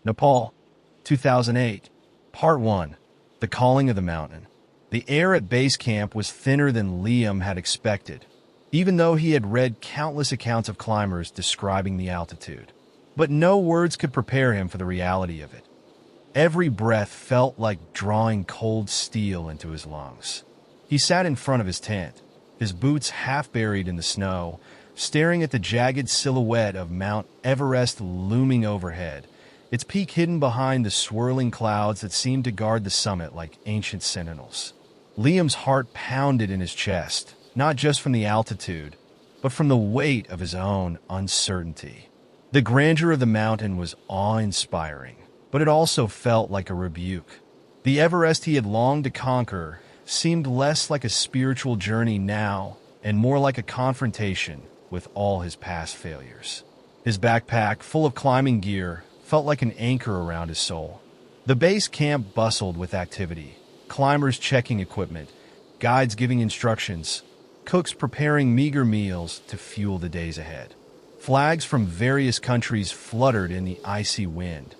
Nepal, 2008. Part 1. The Calling of the Mountain. The air at base camp was thinner than Liam had expected, even though he had read countless accounts of climbers describing the altitude. But no words could prepare him for the reality of it. Every breath felt like drawing cold steel into his lungs. He sat in front of his tent, his boots half buried in the snow, staring at the jagged silhouette of Mount Everest looming overhead, its peak hidden behind the swirling clouds that seemed to guard the summit like ancient sentinels. Liam's heart pounded in his chest, not just from the altitude, but from the weight of his own uncertainty. The grandeur of the mountain was awe-inspiring, but it also felt like a rebuke. The Everest he had longed to conquer seemed less like a spiritual journey now and more like a confrontation with all his past failures. His backpack, full of climbing gear, felt like an anchor around his soul. The base camp bustled with activity, climbers checking equipment, guides giving instructions, cooks preparing meager meals to fuel the days ahead. Flags from various countries fluttered in the icy wind,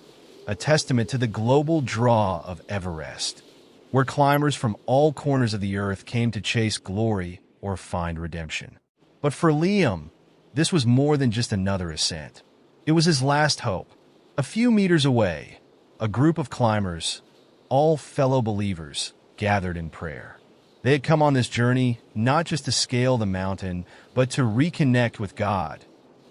a testament to the global draw of Everest, where climbers from all corners of the earth came to chase glory or find redemption. But for Liam, this was more than just another ascent. It was his last hope. A few meters away, a group of climbers, all fellow believers, gathered in prayer. They had come on this journey not just to scale the mountain, but to reconnect with God,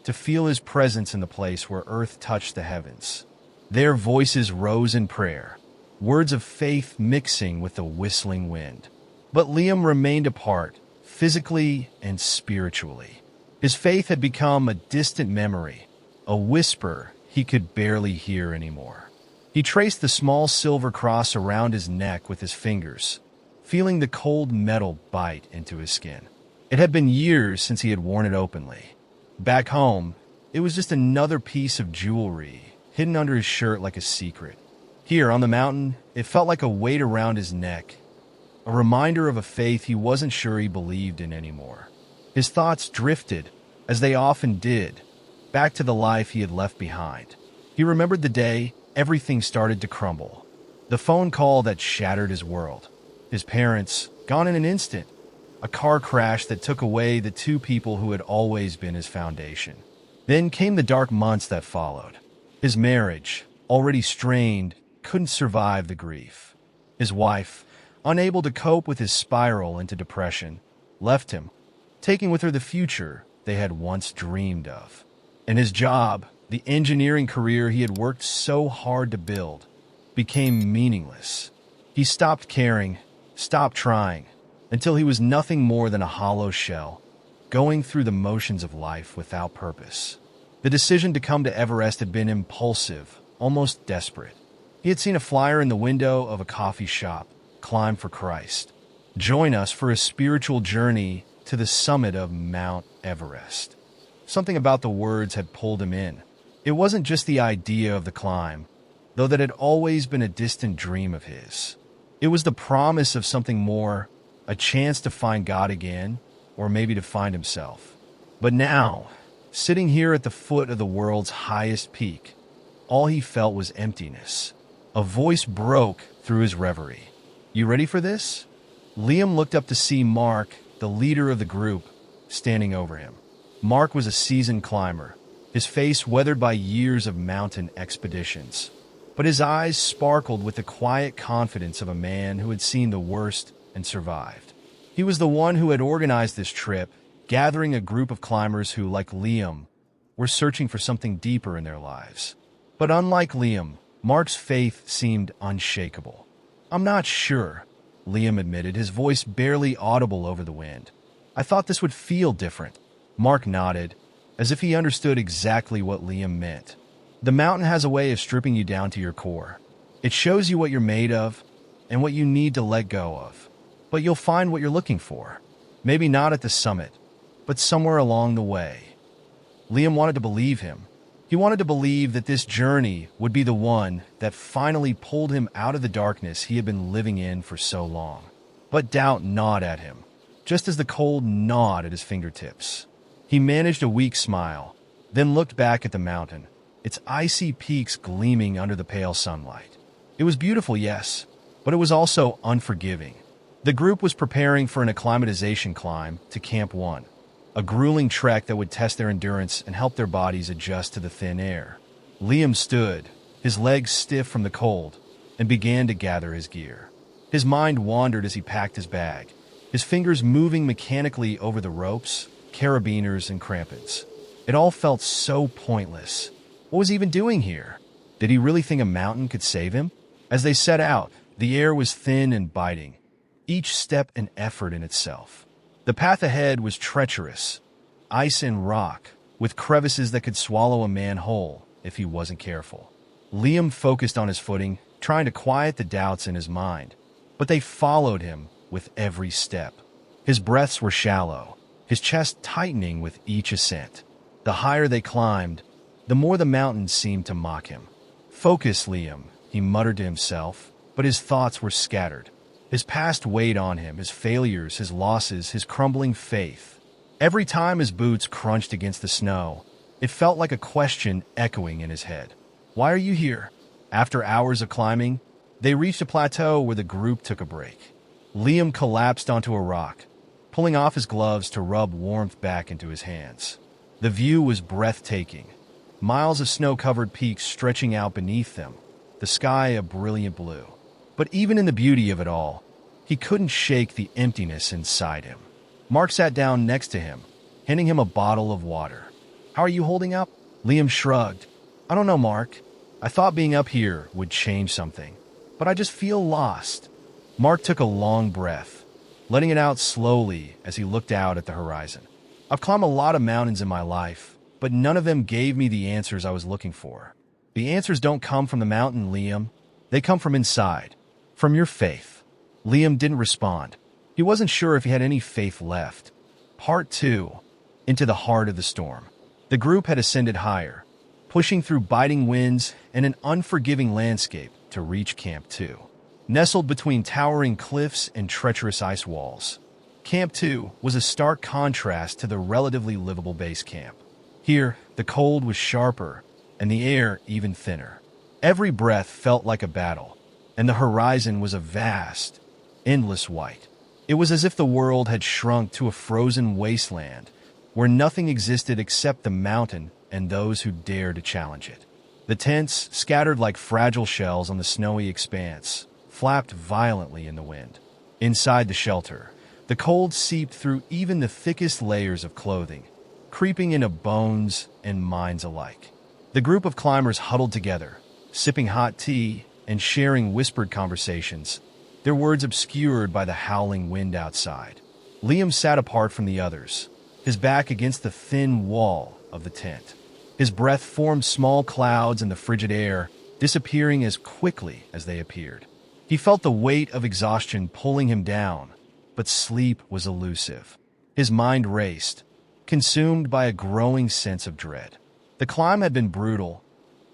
to feel His presence in the place where earth touched the heavens. Their voices rose in prayer, words of faith mixing with the whistling wind. But Liam remained apart, physically and spiritually. His faith had become a distant memory, a whisper he could barely hear anymore. He traced the small silver cross around his neck with his fingers, feeling the cold metal bite into his skin. It had been years since he had worn it openly. Back home, it was just another piece of jewelry, hidden under his shirt like a secret. Here on the mountain, it felt like a weight around his neck, a reminder of a faith he wasn't sure he believed in anymore. His thoughts drifted, as they often did, back to the life he had left behind. He remembered the day everything started to crumble. The phone call that shattered his world. His parents, gone in an instant. A car crash that took away the two people who had always been his foundation. Then came the dark months that followed. His marriage, already strained, couldn't survive the grief. His wife, unable to cope with his spiral into depression, left him, taking with her the future they had once dreamed of. And his job, the engineering career he had worked so hard to build, became meaningless. He stopped caring, stopped trying, until he was nothing more than a hollow shell, going through the motions of life without purpose. The decision to come to Everest had been impulsive, almost desperate. He had seen a flyer in the window of a coffee shop, "Climb for Christ. Join us for a spiritual journey to the summit of Mount Everest." Something about the words had pulled him in. It wasn't just the idea of the climb, though that had always been a distant dream of his. It was the promise of something more, a chance to find God again, or maybe to find himself. But now, sitting here at the foot of the world's highest peak, all he felt was emptiness. A voice broke through his reverie. "You ready for this?" Liam looked up to see Mark, the leader of the group, standing over him. Mark was a seasoned climber, his face weathered by years of mountain expeditions. But his eyes sparkled with the quiet confidence of a man who had seen the worst and survived. He was the one who had organized this trip, gathering a group of climbers who, like Liam, were searching for something deeper in their lives. But unlike Liam, Mark's faith seemed unshakable. "I'm not sure," Liam admitted, his voice barely audible over the wind. "I thought this would feel different." Mark nodded, as if he understood exactly what Liam meant. "The mountain has a way of stripping you down to your core. It shows you what you're made of and what you need to let go of. But you'll find what you're looking for. Maybe not at the summit, but somewhere along the way." Liam wanted to believe him. He wanted to believe that this journey would be the one that finally pulled him out of the darkness he had been living in for so long. But doubt gnawed at him, just as the cold gnawed at his fingertips. He managed a weak smile, then looked back at the mountain, its icy peaks gleaming under the pale sunlight. It was beautiful, yes, but it was also unforgiving. The group was preparing for an acclimatization climb to Camp 1, a grueling trek that would test their endurance and help their bodies adjust to the thin air. Liam stood, his legs stiff from the cold, and began to gather his gear. His mind wandered as he packed his bag, his fingers moving mechanically over the ropes, carabiners, and crampons. It all felt so pointless. What was he even doing here? Did he really think a mountain could save him? As they set out, the air was thin and biting, each step an effort in itself. The path ahead was treacherous, ice and rock, with crevices that could swallow a man whole if he wasn't careful. Liam focused on his footing, trying to quiet the doubts in his mind, but they followed him with every step. His breaths were shallow, his chest tightening with each ascent. The higher they climbed, the more the mountains seemed to mock him. "Focus, Liam," he muttered to himself, but his thoughts were scattered. His past weighed on him, his failures, his losses, his crumbling faith. Every time his boots crunched against the snow, it felt like a question echoing in his head. "Why are you here?" After hours of climbing, they reached a plateau where the group took a break. Liam collapsed onto a rock, pulling off his gloves to rub warmth back into his hands. The view was breathtaking. Miles of snow-covered peaks stretching out beneath them, the sky a brilliant blue. But even in the beauty of it all, he couldn't shake the emptiness inside him. Mark sat down next to him, handing him a bottle of water. "How are you holding up?" Liam shrugged. "I don't know, Mark. I thought being up here would change something, but I just feel lost." Mark took a long breath, letting it out slowly as he looked out at the horizon. "I've climbed a lot of mountains in my life, but none of them gave me the answers I was looking for. The answers don't come from the mountain, Liam. They come from inside, from your faith." Liam didn't respond. He wasn't sure if he had any faith left. Part 2. Into the heart of the storm. The group had ascended higher, pushing through biting winds and an unforgiving landscape to reach Camp 2. Nestled between towering cliffs and treacherous ice walls, Camp 2 was a stark contrast to the relatively livable base camp. Here, the cold was sharper and the air even thinner. Every breath felt like a battle, and the horizon was a vast, endless white. It was as if the world had shrunk to a frozen wasteland where nothing existed except the mountain and those who dared to challenge it. The tents, scattered like fragile shells on the snowy expanse, flapped violently in the wind. Inside the shelter, the cold seeped through even the thickest layers of clothing, creeping into bones and minds alike. The group of climbers huddled together, sipping hot tea and sharing whispered conversations, their words obscured by the howling wind outside. Liam sat apart from the others, his back against the thin wall of the tent. His breath formed small clouds in the frigid air, disappearing as quickly as they appeared. He felt the weight of exhaustion pulling him down, but sleep was elusive. His mind raced, consumed by a growing sense of dread. The climb had been brutal.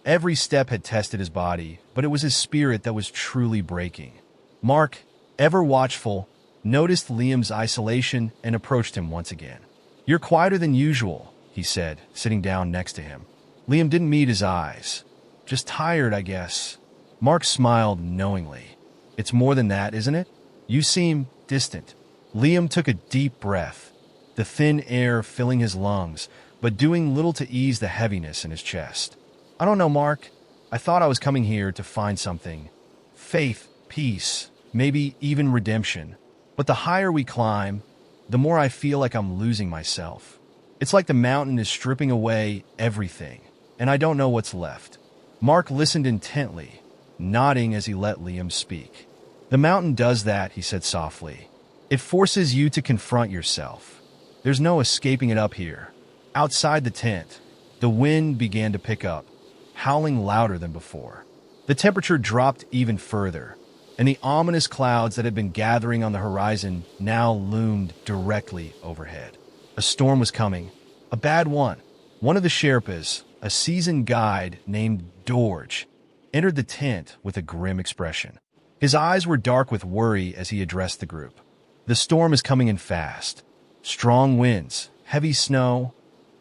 Every step had tested his body, but it was his spirit that was truly breaking. Mark, ever watchful, noticed Liam's isolation and approached him once again. "You're quieter than usual," he said, sitting down next to him. Liam didn't meet his eyes. "Just tired, I guess." Mark smiled knowingly. "It's more than that, isn't it? You seem distant." Liam took a deep breath, the thin air filling his lungs, but doing little to ease the heaviness in his chest. "I don't know, Mark. I thought I was coming here to find something. Faith, peace, maybe even redemption. But the higher we climb, the more I feel like I'm losing myself. It's like the mountain is stripping away everything, and I don't know what's left." Mark listened intently, nodding as he let Liam speak. "The mountain does that," he said softly. "It forces you to confront yourself. There's no escaping it up here." Outside the tent, the wind began to pick up, howling louder than before. The temperature dropped even further, and the ominous clouds that had been gathering on the horizon now loomed directly overhead. A storm was coming, a bad one. One of the Sherpas, a seasoned guide named Dorj, entered the tent with a grim expression. His eyes were dark with worry as he addressed the group. "The storm is coming in fast. Strong winds, heavy snow,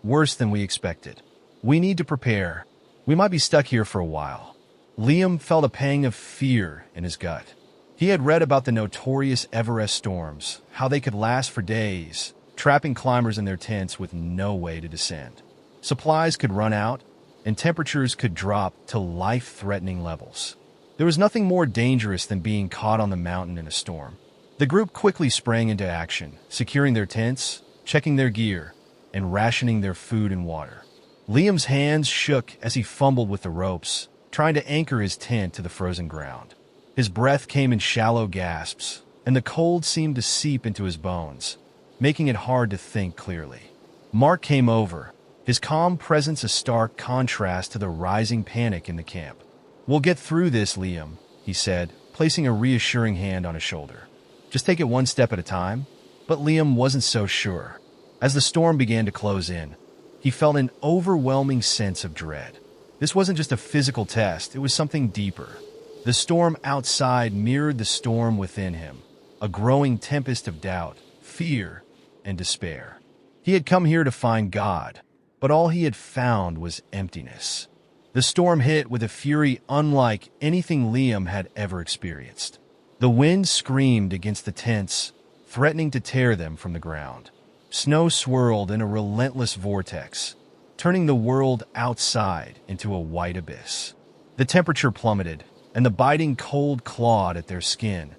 worse than we expected. We need to prepare." We might be stuck here for a while. Liam felt a pang of fear in his gut. He had read about the notorious Everest storms, how they could last for days, trapping climbers in their tents with no way to descend. Supplies could run out, and temperatures could drop to life-threatening levels. There was nothing more dangerous than being caught on the mountain in a storm. The group quickly sprang into action, securing their tents, checking their gear, and rationing their food and water. Liam's hands shook as he fumbled with the ropes, trying to anchor his tent to the frozen ground. His breath came in shallow gasps, and the cold seemed to seep into his bones, making it hard to think clearly. Mark came over, his calm presence a stark contrast to the rising panic in the camp. "We'll get through this, Liam," he said, placing a reassuring hand on his shoulder. "Just take it one step at a time." But Liam wasn't so sure. As the storm began to close in, he felt an overwhelming sense of dread. This wasn't just a physical test, it was something deeper. The storm outside mirrored the storm within him, a growing tempest of doubt, fear, and despair. He had come here to find God, but all he had found was emptiness. The storm hit with a fury unlike anything Liam had ever experienced. The wind screamed against the tents, threatening to tear them from the ground. Snow swirled in a relentless vortex, turning the world outside into a white abyss. The temperature plummeted, and the biting cold clawed at their skin,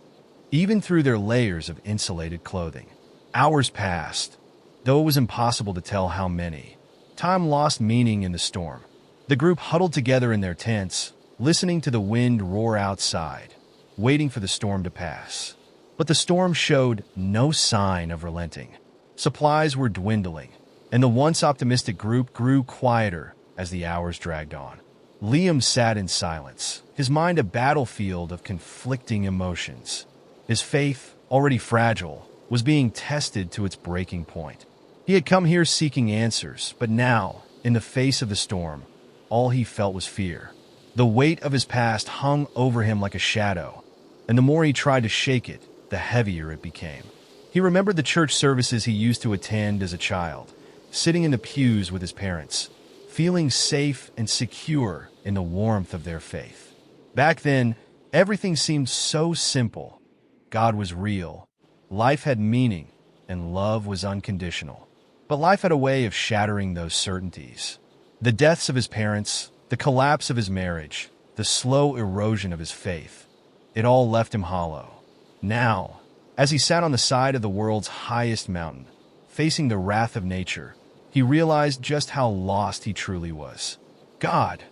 even through their layers of insulated clothing. Hours passed, though it was impossible to tell how many. Time lost meaning in the storm. The group huddled together in their tents, listening to the wind roar outside, waiting for the storm to pass. But the storm showed no sign of relenting. Supplies were dwindling, and the once optimistic group grew quieter as the hours dragged on. Liam sat in silence, his mind a battlefield of conflicting emotions. His faith, already fragile, was being tested to its breaking point. He had come here seeking answers, but now, in the face of the storm, all he felt was fear. The weight of his past hung over him like a shadow, and the more he tried to shake it, the heavier it became. He remembered the church services he used to attend as a child, sitting in the pews with his parents, feeling safe and secure in the warmth of their faith. Back then, everything seemed so simple. God was real, life had meaning, and love was unconditional. But life had a way of shattering those certainties. The deaths of his parents, the collapse of his marriage, the slow erosion of his faith, it all left him hollow. Now, as he sat on the side of the world's highest mountain, facing the wrath of nature, he realized just how lost he truly was. "God,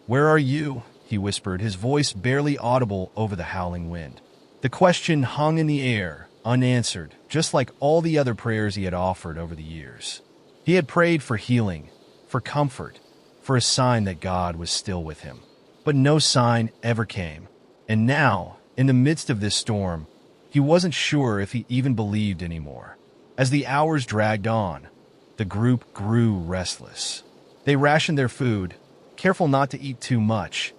where are you?" he whispered, his voice barely audible over the howling wind. The question hung in the air, unanswered, just like all the other prayers he had offered over the years. He had prayed for healing, for comfort, for a sign that God was still with him. But no sign ever came. And now, in the midst of this storm, he wasn't sure if he even believed anymore. As the hours dragged on, the group grew restless. They rationed their food, careful not to eat too much,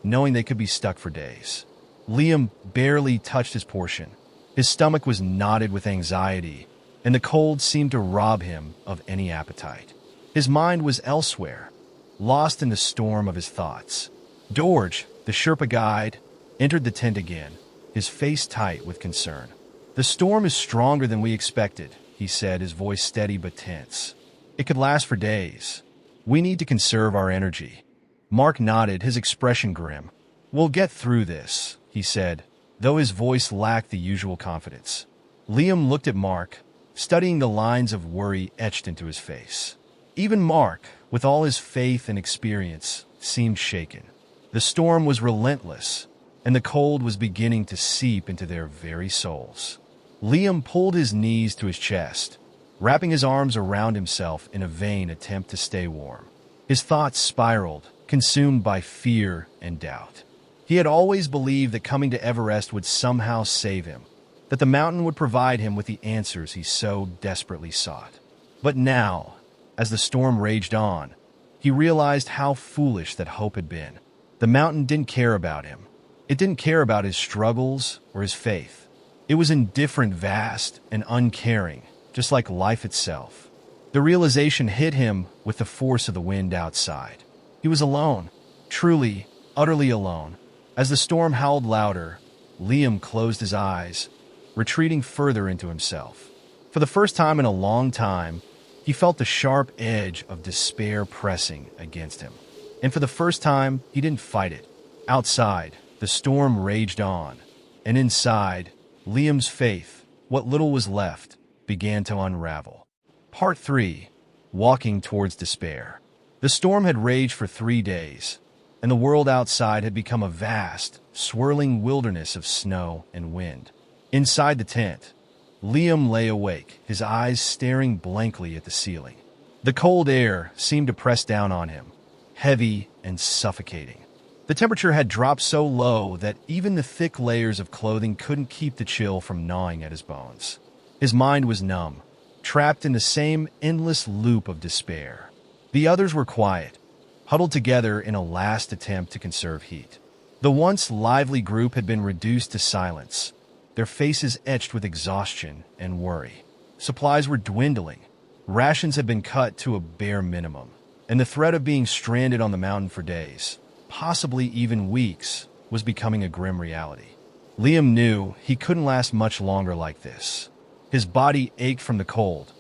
knowing they could be stuck for days. Liam barely touched his portion. His stomach was knotted with anxiety, and the cold seemed to rob him of any appetite. His mind was elsewhere, lost in the storm of his thoughts. George, the Sherpa guide, entered the tent again, his face tight with concern. "The storm is stronger than we expected," he said, his voice steady but tense. "It could last for days. We need to conserve our energy." Mark nodded, his expression grim. "We'll get through this," he said, though his voice lacked the usual confidence. Liam looked at Mark, studying the lines of worry etched into his face. Even Mark, with all his faith and experience, seemed shaken. The storm was relentless, and the cold was beginning to seep into their very souls. Liam pulled his knees to his chest, wrapping his arms around himself in a vain attempt to stay warm. His thoughts spiraled, consumed by fear and doubt. He had always believed that coming to Everest would somehow save him, that the mountain would provide him with the answers he so desperately sought. But now, as the storm raged on, he realized how foolish that hope had been. The mountain didn't care about him. It didn't care about his struggles or his faith. It was indifferent, vast, and uncaring, just like life itself. The realization hit him with the force of the wind outside. He was alone, Truly, utterly alone. As the storm howled louder, Liam closed his eyes, retreating further into himself. For the first time in a long time, he felt the sharp edge of despair pressing against him. And for the first time, he didn't fight it. Outside, the storm raged on, and inside, Liam's faith, what little was left, began to unravel. Part 3. Walking towards despair. The storm had raged for 3 days, and the world outside had become a vast, swirling wilderness of snow and wind. Inside the tent, Liam lay awake, his eyes staring blankly at the ceiling. The cold air seemed to press down on him, heavy and suffocating. The temperature had dropped so low that even the thick layers of clothing couldn't keep the chill from gnawing at his bones. His mind was numb, trapped in the same endless loop of despair. The others were quiet, huddled together in a last attempt to conserve heat. The once lively group had been reduced to silence, their faces etched with exhaustion and worry. Supplies were dwindling, rations had been cut to a bare minimum, and the threat of being stranded on the mountain for days, possibly even weeks, was becoming a grim reality. Liam knew he couldn't last much longer like this. His body ached from the cold,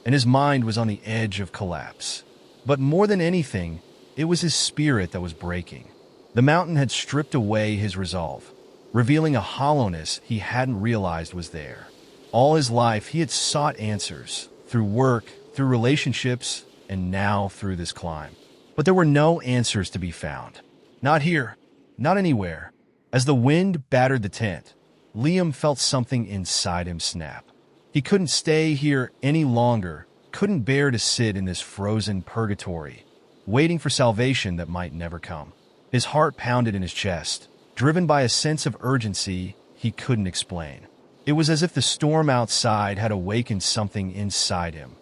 and his mind was on the edge of collapse. But more than anything, it was his spirit that was breaking. The mountain had stripped away his resolve, revealing a hollowness he hadn't realized was there. All his life, he had sought answers, through work, through relationships, and now through this climb. But there were no answers to be found. Not here, not anywhere. As the wind battered the tent, Liam felt something inside him snap. He couldn't stay here any longer, couldn't bear to sit in this frozen purgatory, waiting for salvation that might never come. His heart pounded in his chest, driven by a sense of urgency he couldn't explain. It was as if the storm outside had awakened something inside him,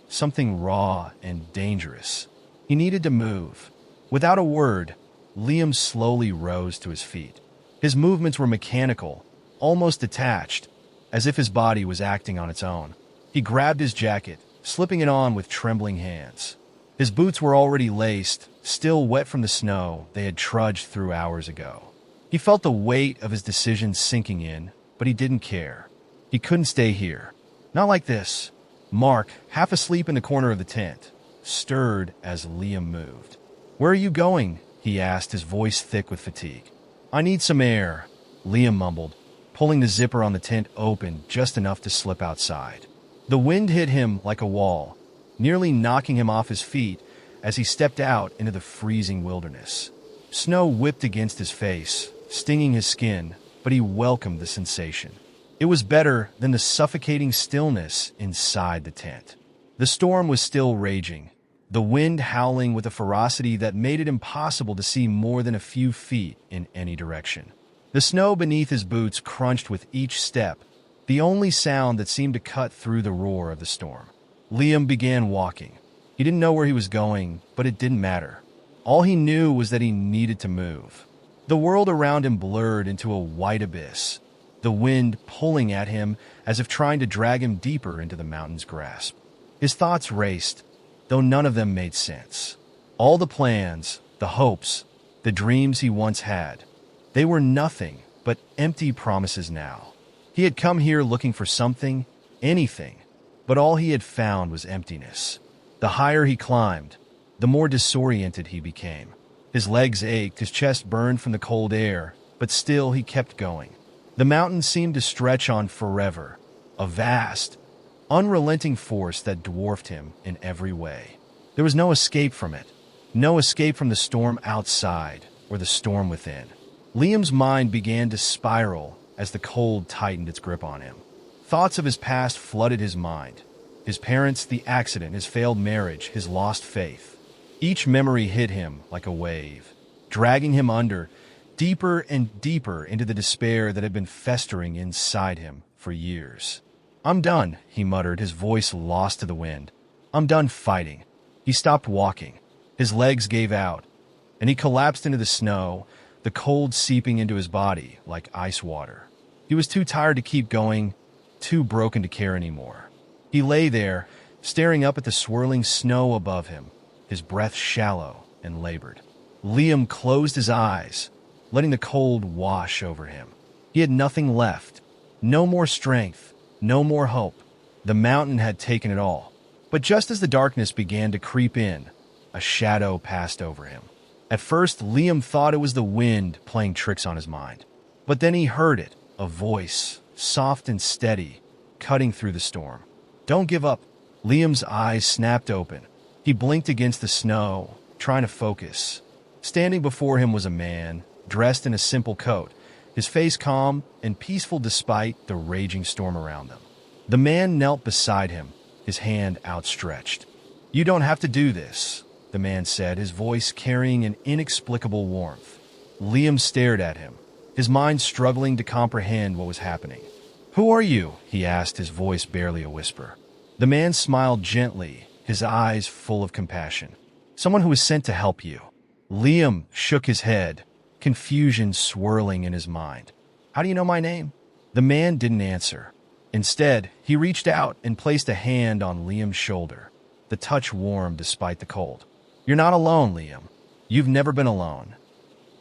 something raw and dangerous. He needed to move. Without a word, Liam slowly rose to his feet. His movements were mechanical, almost detached, as if his body was acting on its own. He grabbed his jacket, slipping it on with trembling hands. His boots were already laced, still wet from the snow they had trudged through hours ago. He felt the weight of his decision sinking in, but he didn't care. He couldn't stay here. Not like this. Mark, half asleep in the corner of the tent, stirred as Liam moved. "Where are you going?" he asked, his voice thick with fatigue. "I need some air," Liam mumbled, pulling the zipper on the tent open just enough to slip outside. The wind hit him like a wall, nearly knocking him off his feet as he stepped out into the freezing wilderness. Snow whipped against his face, stinging his skin, but he welcomed the sensation. It was better than the suffocating stillness inside the tent. The storm was still raging, the wind howling with a ferocity that made it impossible to see more than a few feet in any direction. The snow beneath his boots crunched with each step, the only sound that seemed to cut through the roar of the storm. Liam began walking. He didn't know where he was going, but it didn't matter. All he knew was that he needed to move. The world around him blurred into a white abyss, the wind pulling at him as if trying to drag him deeper into the mountain's grasp. His thoughts raced, though none of them made sense. All the plans, the hopes, the dreams he once had, they were nothing but empty promises now. He had come here looking for something, anything, but all he had found was emptiness. The higher he climbed, the more disoriented he became. His legs ached, his chest burned from the cold air, but still he kept going. The mountain seemed to stretch on forever, a vast, unrelenting force that dwarfed him in every way. There was no escape from it, no escape from the storm outside or the storm within. Liam's mind began to spiral as the cold tightened its grip on him. Thoughts of his past flooded his mind. His parents, the accident, his failed marriage, his lost faith. Each memory hit him like a wave, dragging him under, deeper and deeper into the despair that had been festering inside him for years. "I'm done," he muttered, his voice lost to the wind. "I'm done fighting." He stopped walking. His legs gave out, and he collapsed into the snow, the cold seeping into his body like ice water. He was too tired to keep going, too broken to care anymore. He lay there, staring up at the swirling snow above him, his breath shallow and labored. Liam closed his eyes, letting the cold wash over him. He had nothing left. No more strength, no more hope. The mountain had taken it all. But just as the darkness began to creep in, a shadow passed over him. At first, Liam thought it was the wind playing tricks on his mind. But then he heard it, a voice, soft and steady, cutting through the storm. "Don't give up." Liam's eyes snapped open. He blinked against the snow, trying to focus. Standing before him was a man, dressed in a simple coat, his face calm and peaceful despite the raging storm around them. The man knelt beside him, his hand outstretched. "You don't have to do this," the man said, his voice carrying an inexplicable warmth. Liam stared at him, his mind struggling to comprehend what was happening. "Who are you?" he asked, his voice barely a whisper. The man smiled gently, his eyes full of compassion. "Someone who was sent to help you." Liam shook his head, confusion swirling in his mind. "How do you know my name?" The man didn't answer. Instead, he reached out and placed a hand on Liam's shoulder. The touch warmed despite the cold. "You're not alone, Liam. You've never been alone."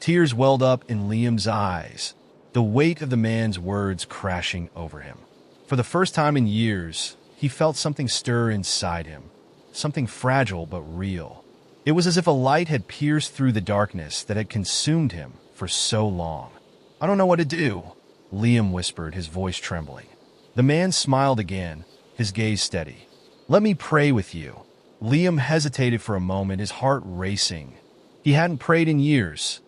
Tears welled up in Liam's eyes, the weight of the man's words crashing over him. For the first time in years, he felt something stir inside him, something fragile but real. It was as if a light had pierced through the darkness that had consumed him for so long. "I don't know what to do," Liam whispered, his voice trembling. The man smiled again, his gaze steady. "Let me pray with you." Liam hesitated for a moment, his heart racing. He hadn't prayed in years,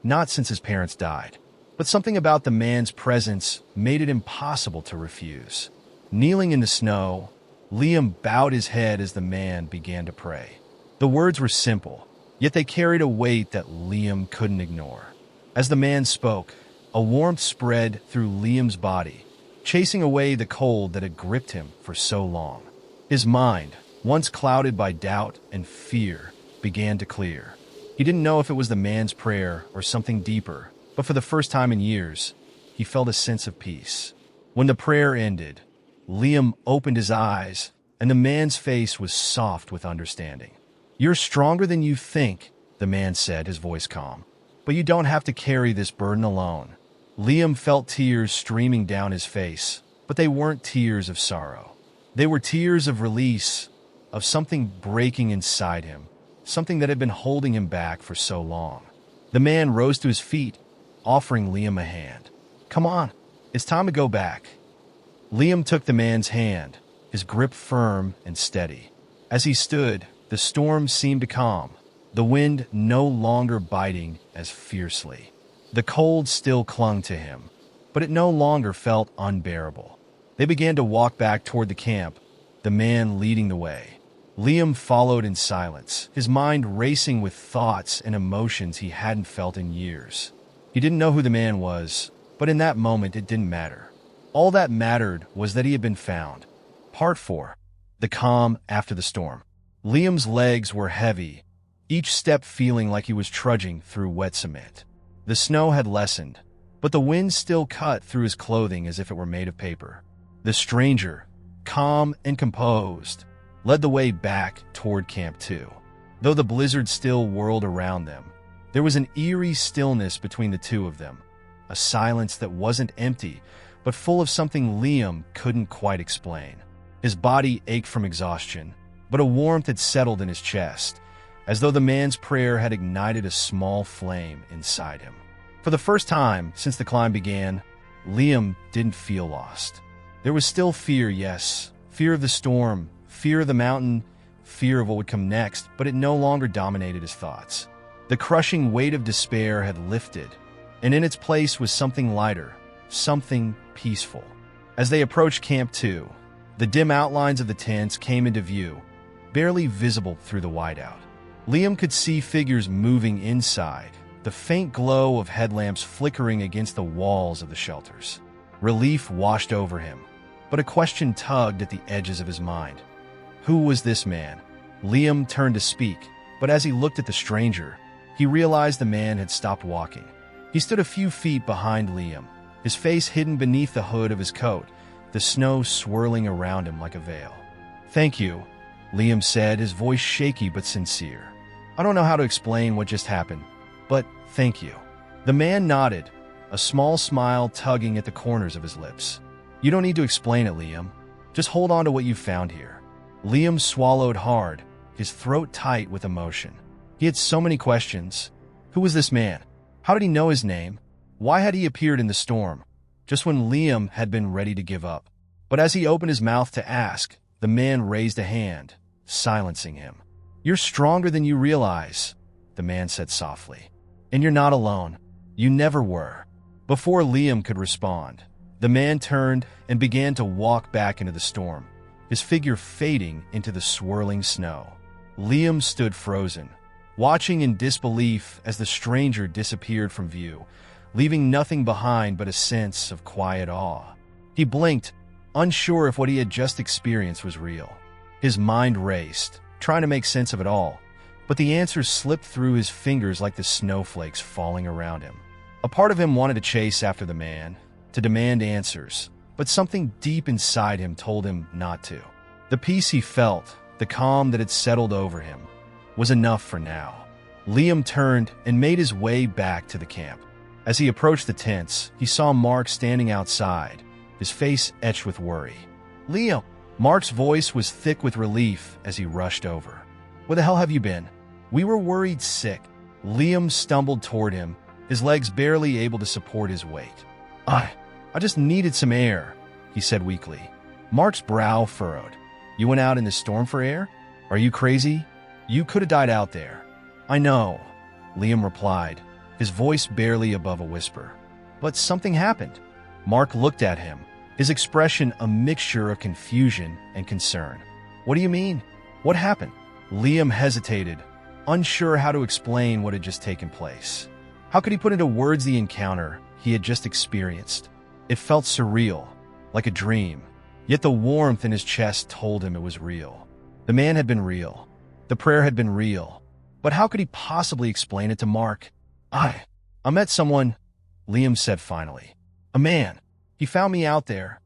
not since his parents died. But something about the man's presence made it impossible to refuse. Kneeling in the snow, Liam bowed his head as the man began to pray. The words were simple, yet they carried a weight that Liam couldn't ignore. As the man spoke, a warmth spread through Liam's body, chasing away the cold that had gripped him for so long. His mind, once clouded by doubt and fear, began to clear. He didn't know if it was the man's prayer or something deeper, but for the first time in years, he felt a sense of peace. When the prayer ended, Liam opened his eyes, and the man's face was soft with understanding. "You're stronger than you think," the man said, his voice calm. "But you don't have to carry this burden alone." Liam felt tears streaming down his face, but they weren't tears of sorrow. They were tears of release, of something breaking inside him, something that had been holding him back for so long. The man rose to his feet, offering Liam a hand. "Come on, it's time to go back." Liam took the man's hand, his grip firm and steady. As he stood, the storm seemed to calm, the wind no longer biting as fiercely. The cold still clung to him, but it no longer felt unbearable. They began to walk back toward the camp, the man leading the way. Liam followed in silence, his mind racing with thoughts and emotions he hadn't felt in years. He didn't know who the man was, but in that moment it didn't matter. All that mattered was that he had been found. Part 4. The calm after the storm. Liam's legs were heavy, each step feeling like he was trudging through wet cement. The snow had lessened, but the wind still cut through his clothing as if it were made of paper. The stranger, calm and composed, led the way back toward Camp 2. Though the blizzard still whirled around them, there was an eerie stillness between the two of them, a silence that wasn't empty, but full of something Liam couldn't quite explain. His body ached from exhaustion, but a warmth had settled in his chest, as though the man's prayer had ignited a small flame inside him. For the first time since the climb began, Liam didn't feel lost. There was still fear, yes, fear of the storm, fear of the mountain, fear of what would come next, but it no longer dominated his thoughts. The crushing weight of despair had lifted, and in its place was something lighter, something peaceful. As they approached Camp 2, the dim outlines of the tents came into view, barely visible through the whiteout. Liam could see figures moving inside, the faint glow of headlamps flickering against the walls of the shelters. Relief washed over him, but a question tugged at the edges of his mind. Who was this man? Liam turned to speak, but as he looked at the stranger, he realized the man had stopped walking. He stood a few feet behind Liam, his face hidden beneath the hood of his coat, the snow swirling around him like a veil. "Thank you," Liam said, his voice shaky but sincere. "I don't know how to explain what just happened, but thank you." The man nodded, a small smile tugging at the corners of his lips. "You don't need to explain it, Liam. Just hold on to what you found here." Liam swallowed hard, his throat tight with emotion. He had so many questions. Who was this man? How did he know his name? Why had he appeared in the storm? Just when Liam had been ready to give up. But as he opened his mouth to ask, the man raised a hand, silencing him. "You're stronger than you realize," the man said softly. "And you're not alone. You never were." Before Liam could respond, the man turned and began to walk back into the storm, his figure fading into the swirling snow. Liam stood frozen, watching in disbelief as the stranger disappeared from view, leaving nothing behind but a sense of quiet awe. He blinked, unsure if what he had just experienced was real. His mind raced, trying to make sense of it all, but the answers slipped through his fingers like the snowflakes falling around him. A part of him wanted to chase after the man, to demand answers, but something deep inside him told him not to. The peace he felt, the calm that had settled over him, was enough for now. Liam turned and made his way back to the camp. As he approached the tents, he saw Mark standing outside, his face etched with worry. "Liam!" Mark's voice was thick with relief as he rushed over. "Where the hell have you been? We were worried sick." Liam stumbled toward him, his legs barely able to support his weight. I just needed some air," he said weakly. Mark's brow furrowed. "You went out in the storm for air? Are you crazy? You could have died out there." "I know," Liam replied, his voice barely above a whisper. "But something happened." Mark looked at him, his expression a mixture of confusion and concern. "What do you mean? What happened?" Liam hesitated, unsure how to explain what had just taken place. How could he put into words the encounter he had just experienced? It felt surreal, like a dream, yet the warmth in his chest told him it was real. The man had been real. The prayer had been real. But how could he possibly explain it to Mark? I met someone," Liam said finally. "A man. He found me out there."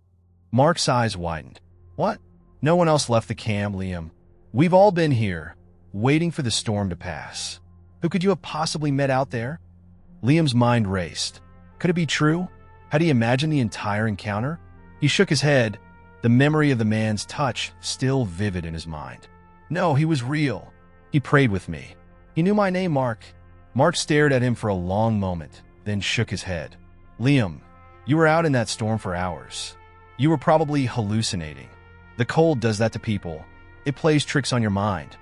Mark's eyes widened. "What?" "No one else left the camp, Liam. We've all been here, waiting for the storm to pass. Who could you have possibly met out there?" Liam's mind raced. Could it be true? Had he imagined the entire encounter? He shook his head, the memory of the man's touch still vivid in his mind. "No, he was real. He prayed with me. He knew my name, Mark." Mark stared at him for a long moment, then shook his head. "Liam, you were out in that storm for hours. You were probably hallucinating. The cold does that to people. It plays tricks on your mind."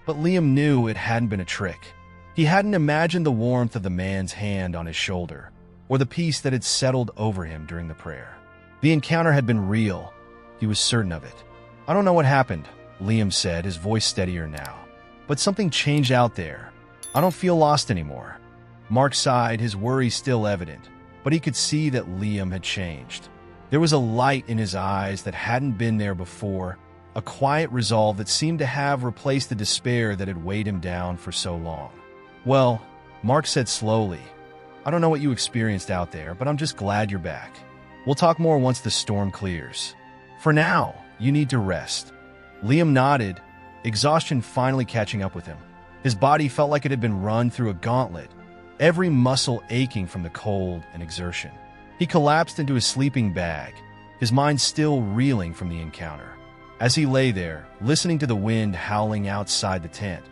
But Liam knew it hadn't been a trick. He hadn't imagined the warmth of the man's hand on his shoulder, or the peace that had settled over him during the prayer. The encounter had been real. He was certain of it. "I don't know what happened," Liam said, his voice steadier now. "But something changed out there. I don't feel lost anymore." Mark sighed, his worry still evident, but he could see that Liam had changed. There was a light in his eyes that hadn't been there before, a quiet resolve that seemed to have replaced the despair that had weighed him down for so long. "Well," Mark said slowly, "I don't know what you experienced out there, but I'm just glad you're back. We'll talk more once the storm clears. For now, you need to rest." Liam nodded, exhaustion finally catching up with him. His body felt like it had been run through a gauntlet, every muscle aching from the cold and exertion. He collapsed into his sleeping bag, his mind still reeling from the encounter. As he lay there, listening to the wind howling outside the tent,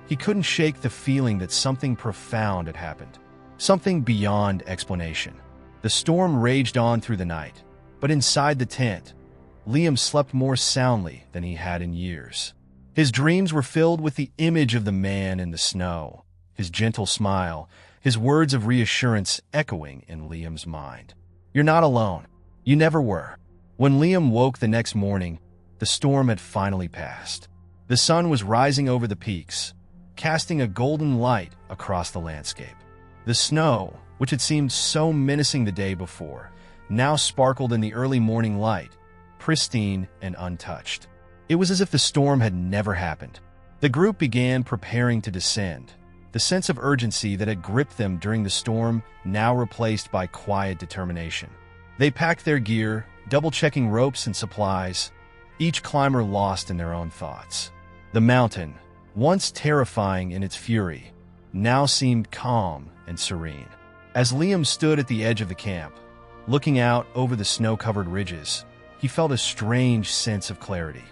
he couldn't shake the feeling that something profound had happened, something beyond explanation. The storm raged on through the night, but inside the tent, Liam slept more soundly than he had in years. His dreams were filled with the image of the man in the snow, his gentle smile, his words of reassurance echoing in Liam's mind. "You're not alone. You never were." When Liam woke the next morning, the storm had finally passed. The sun was rising over the peaks, casting a golden light across the landscape. The snow, which had seemed so menacing the day before, now sparkled in the early morning light, pristine and untouched. It was as if the storm had never happened. The group began preparing to descend, the sense of urgency that had gripped them during the storm now replaced by quiet determination. They packed their gear, double-checking ropes and supplies, each climber lost in their own thoughts. The mountain, once terrifying in its fury, now seemed calm and serene. As Liam stood at the edge of the camp, looking out over the snow-covered ridges, he felt a strange sense of clarity.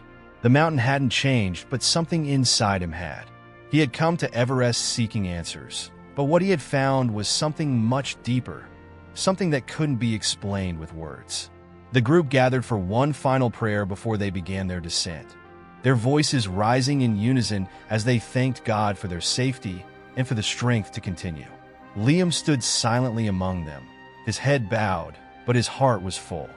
The mountain hadn't changed, but something inside him had. He had come to Everest seeking answers, but what he had found was something much deeper, something that couldn't be explained with words. The group gathered for one final prayer before they began their descent, their voices rising in unison as they thanked God for their safety and for the strength to continue. Liam stood silently among them, his head bowed, but his heart was full.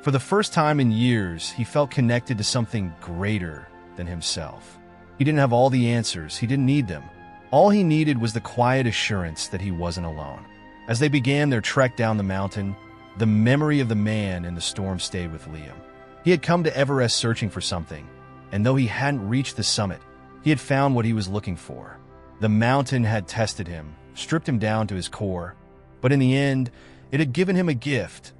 For the first time in years, he felt connected to something greater than himself. He didn't have all the answers, he didn't need them. All he needed was the quiet assurance that he wasn't alone. As they began their trek down the mountain, the memory of the man in the storm stayed with Liam. He had come to Everest searching for something, and though he hadn't reached the summit, he had found what he was looking for. The mountain had tested him, stripped him down to his core, but in the end, it had given him a gift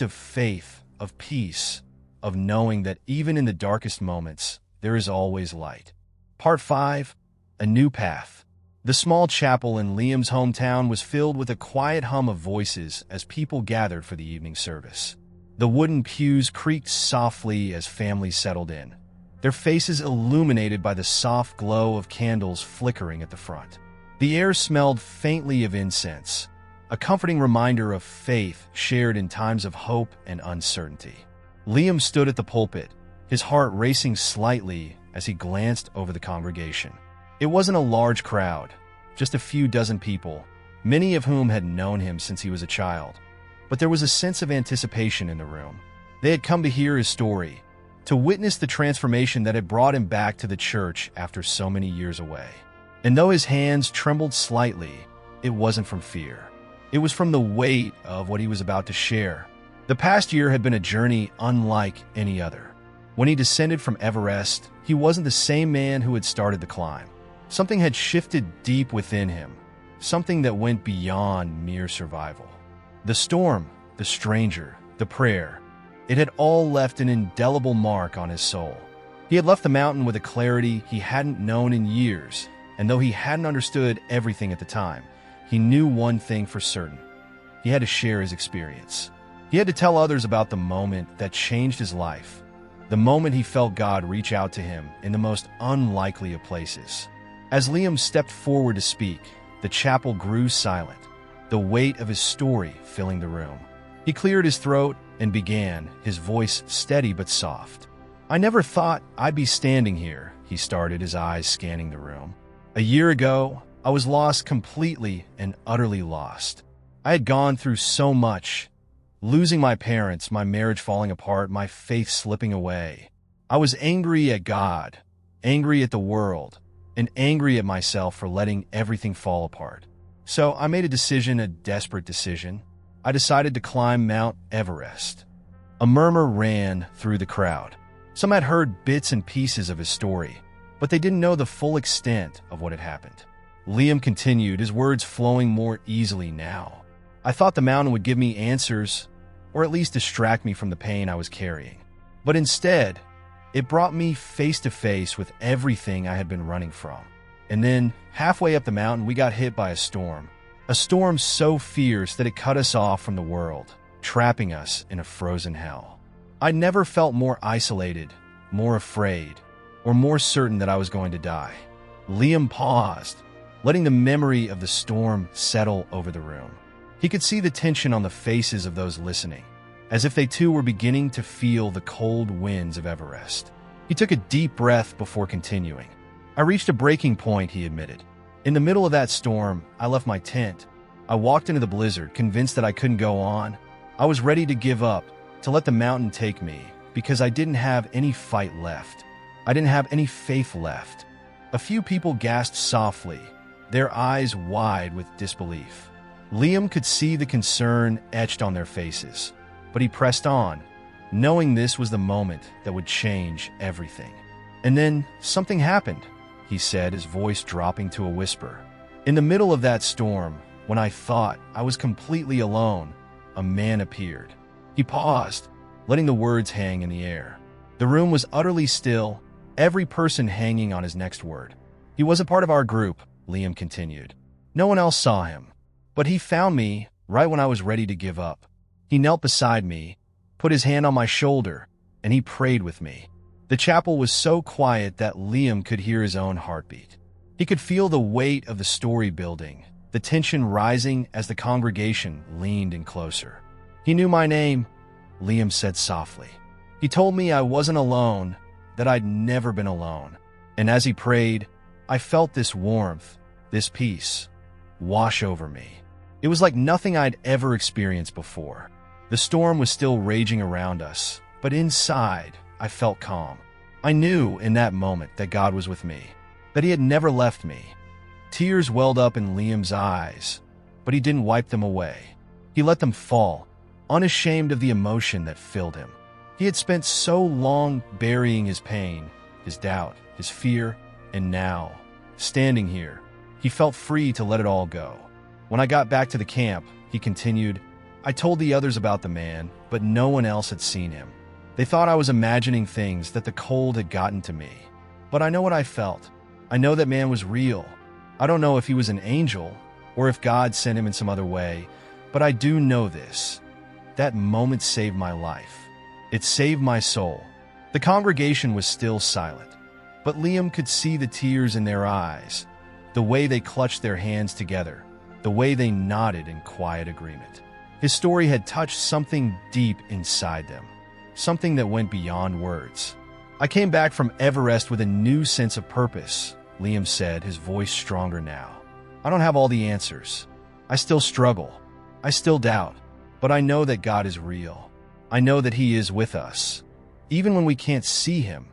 of faith, of peace, of knowing that even in the darkest moments, there is always light. Part 5. A New Path. The small chapel in Liam's hometown was filled with a quiet hum of voices as people gathered for the evening service. The wooden pews creaked softly as families settled in, their faces illuminated by the soft glow of candles flickering at the front. The air smelled faintly of incense, a comforting reminder of faith shared in times of hope and uncertainty. Liam stood at the pulpit, his heart racing slightly as he glanced over the congregation. It wasn't a large crowd, just a few dozen people, many of whom had known him since he was a child. But there was a sense of anticipation in the room. They had come to hear his story, to witness the transformation that had brought him back to the church after so many years away. And though his hands trembled slightly, it wasn't from fear. It was from the weight of what he was about to share. The past year had been a journey unlike any other. When he descended from Everest, he wasn't the same man who had started the climb. Something had shifted deep within him, something that went beyond mere survival. The storm, the stranger, the prayer, it had all left an indelible mark on his soul. He had left the mountain with a clarity he hadn't known in years, and though he hadn't understood everything at the time, he knew one thing for certain. He had to share his experience. He had to tell others about the moment that changed his life, the moment he felt God reach out to him in the most unlikely of places. As Liam stepped forward to speak, the chapel grew silent, the weight of his story filling the room. He cleared his throat and began, his voice steady but soft. "I never thought I'd be standing here," he started, his eyes scanning the room. "A year ago, I was lost, completely and utterly lost. I had gone through so much, losing my parents, my marriage falling apart, my faith slipping away. I was angry at God, angry at the world, and angry at myself for letting everything fall apart. So I made a decision, a desperate decision. I decided to climb Mount Everest." A murmur ran through the crowd. Some had heard bits and pieces of his story, but they didn't know the full extent of what had happened. Liam continued, his words flowing more easily now. "I thought the mountain would give me answers, or at least distract me from the pain I was carrying. But instead, it brought me face to face with everything I had been running from. And then, halfway up the mountain, we got hit by a storm so fierce that it cut us off from the world, trapping us in a frozen hell. I never felt more isolated, more afraid, or more certain that I was going to die." Liam paused, letting the memory of the storm settle over the room. He could see the tension on the faces of those listening, as if they too were beginning to feel the cold winds of Everest. He took a deep breath before continuing. "I reached a breaking point," he admitted. "In the middle of that storm, I left my tent. I walked into the blizzard, convinced that I couldn't go on. I was ready to give up, to let the mountain take me, because I didn't have any fight left. I didn't have any faith left." A few people gasped softly, their eyes wide with disbelief. Liam could see the concern etched on their faces, but he pressed on, knowing this was the moment that would change everything. "And then something happened," he said, his voice dropping to a whisper. "In the middle of that storm, when I thought I was completely alone, a man appeared." He paused, letting the words hang in the air. The room was utterly still, every person hanging on his next word. "He wasn't part of our group. Liam continued. No one else saw him, but he found me right when I was ready to give up. He knelt beside me, put his hand on my shoulder, and he prayed with me. The chapel was so quiet that Liam could hear his own heartbeat. He could feel the weight of the story building, the tension rising as the congregation leaned in closer. He knew my name, Liam said softly. He told me I wasn't alone, that I'd never been alone. And as he prayed, I felt this warmth, this peace, wash over me. It was like nothing I'd ever experienced before. The storm was still raging around us, but inside, I felt calm. I knew in that moment that God was with me, that he had never left me. Tears welled up in Liam's eyes, but he didn't wipe them away. He let them fall, unashamed of the emotion that filled him. He had spent so long burying his pain, his doubt, his fear, and now, standing here, he felt free to let it all go. When I got back to the camp, he continued, I told the others about the man, but no one else had seen him. They thought I was imagining things, that the cold had gotten to me. But I know what I felt. I know that man was real. I don't know if he was an angel or if God sent him in some other way, but I do know this. That moment saved my life. It saved my soul. The congregation was still silent, but Liam could see the tears in their eyes, the way they clutched their hands together, the way they nodded in quiet agreement. His story had touched something deep inside them, something that went beyond words. I came back from Everest with a new sense of purpose, Liam said, his voice stronger now. I don't have all the answers. I still struggle. I still doubt. But I know that God is real. I know that he is with us, even when we can't see him,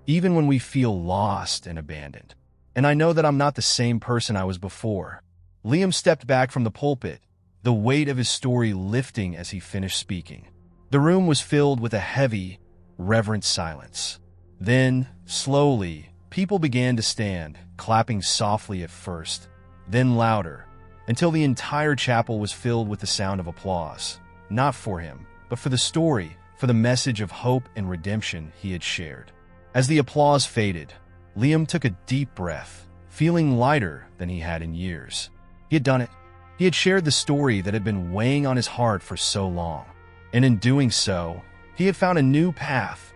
even when we feel lost and abandoned. And I know that I'm not the same person I was before. Liam stepped back from the pulpit, the weight of his story lifting as he finished speaking. The room was filled with a heavy, reverent silence. Then, slowly, people began to stand, clapping softly at first, then louder, until the entire chapel was filled with the sound of applause, not for him, but for the story, for the message of hope and redemption he had shared. As the applause faded, Liam took a deep breath, feeling lighter than he had in years. He had done it. He had shared the story that had been weighing on his heart for so long. And in doing so, he had found a new path,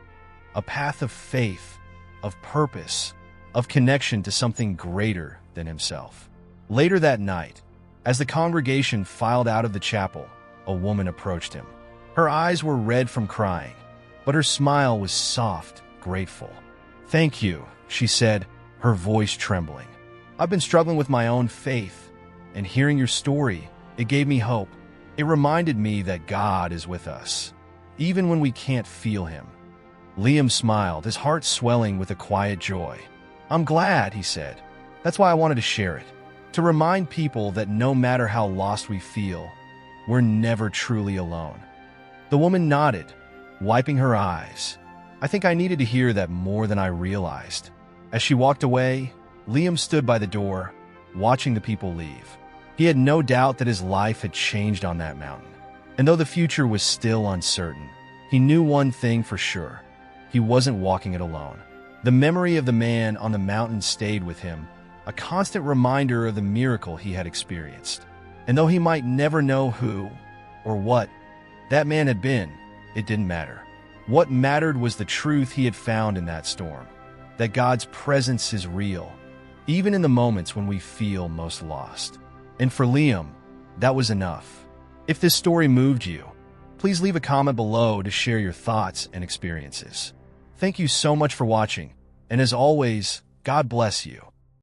a path of faith, of purpose, of connection to something greater than himself. Later that night, as the congregation filed out of the chapel, a woman approached him. Her eyes were red from crying, but her smile was soft, grateful. Thank you, she said, her voice trembling. I've been struggling with my own faith, and hearing your story, it gave me hope. It reminded me that God is with us, even when we can't feel him. Liam smiled, his heart swelling with a quiet joy. I'm glad, he said. That's why I wanted to share it, to remind people that no matter how lost we feel, we're never truly alone. The woman nodded, wiping her eyes. I think I needed to hear that more than I realized. As she walked away, Liam stood by the door, watching the people leave. He had no doubt that his life had changed on that mountain. And though the future was still uncertain, he knew one thing for sure. He wasn't walking it alone. The memory of the man on the mountain stayed with him, a constant reminder of the miracle he had experienced. And though he might never know who or what that man had been, it didn't matter. What mattered was the truth he had found in that storm, that God's presence is real, even in the moments when we feel most lost. And for Liam, that was enough. If this story moved you, please leave a comment below to share your thoughts and experiences. Thank you so much for watching, and as always, God bless you.